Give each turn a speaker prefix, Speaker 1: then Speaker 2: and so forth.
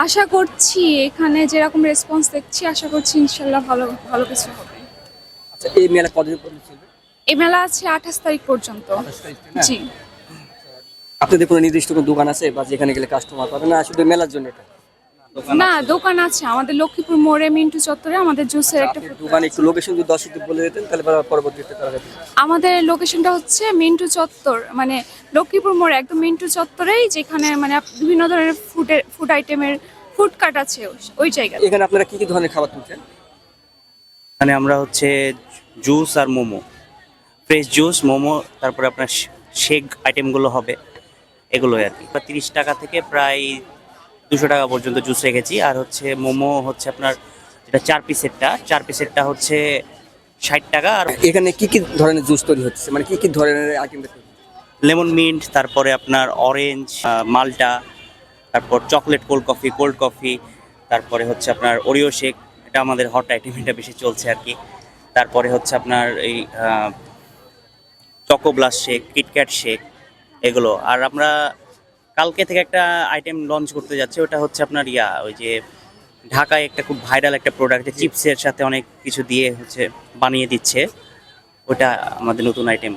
Speaker 1: আশা করছি এখানে যেরকম রেসপন্স দেখছি, আশা করছি ইনশাল্লাহ ভালো ভালো কিছু হবে।
Speaker 2: আচ্ছা, এই মেলা কতদিন পর্যন্ত চলবে?
Speaker 1: এই মেলা আছে 28 তারিখ পর্যন্ত।
Speaker 2: 28 তারিখ, না?
Speaker 1: জি।
Speaker 2: আপনাদের কোনো নির্দিষ্ট কোনো দোকান আছে বা যেখানে গেলে কাস্টমার পাবেন, না শুধু মেলার জন্য এটা?
Speaker 1: না, দোকান আছে আমাদের লক্ষ্মীপুর মোড়ে মিন্টু চত্বরে আমাদের জুসের
Speaker 2: আচ্ছা,
Speaker 1: একটা
Speaker 2: আপনি
Speaker 1: ফুড
Speaker 2: দোকানে একটু লোকেশন যদি দর্শকদের বলে দিতেন তাহলে পরবর্তীতে তারা যেত।
Speaker 1: আমাদের লোকেশনটা হচ্ছে মিন্টু চত্বর, মানে লক্ষ্মীপুর মোড়ে একদম মিন্টু চত্বরেই, যেখানে মানে বিভিন্ন ধরনের ফুড আইটেমের ফুড কার্ট আছে ওই জায়গায়।
Speaker 2: এখানে আপনারা কি কি ধরনের খাবার তুলছেন?
Speaker 3: মানে আমরা হচ্ছে জুস আর মোমো, ফ্রেশ জুস, মোমো, তারপরে আপনার শেক আইটেমগুলো হবে, এগুলোই আর কি। 30 টাকা থেকে প্রায় 200 টাকা পর্যন্ত জুস রেখেছি। আর হচ্ছে মোমো হচ্ছে আপনার যেটা 4 পিসেরটা হচ্ছে 60 টাকা। আর
Speaker 2: এখানে কি কি ধরনের জুস তৈরি হচ্ছে, মানে কি কি ধরনের আইটেম?
Speaker 3: লেমন মিন্ট, তারপরে আপনার অরেঞ্জ, মাল্টা, তারপর চকলেট কোল্ড কফি, তারপরে হচ্ছে আপনার ওরিও শেক, এটা আমাদের হট আইটেম, এটা বেশি চলছে আর কি। তারপরে হচ্ছে আপনার এই choco blush shake, KitKat shake, এগুলো। আর আমরা কালকে থেকে একটা আইটেম লঞ্চ করতে যাচ্ছি, ওটা হচ্ছে আপনার ওই যে ঢাকায় একটা খুব ভাইরাল একটা প্রোডাক্ট, চিপসের সাথে অনেক কিছু দিয়ে হচ্ছে বানিয়ে দিচ্ছে, ওটা আমাদের নতুন আইটেম।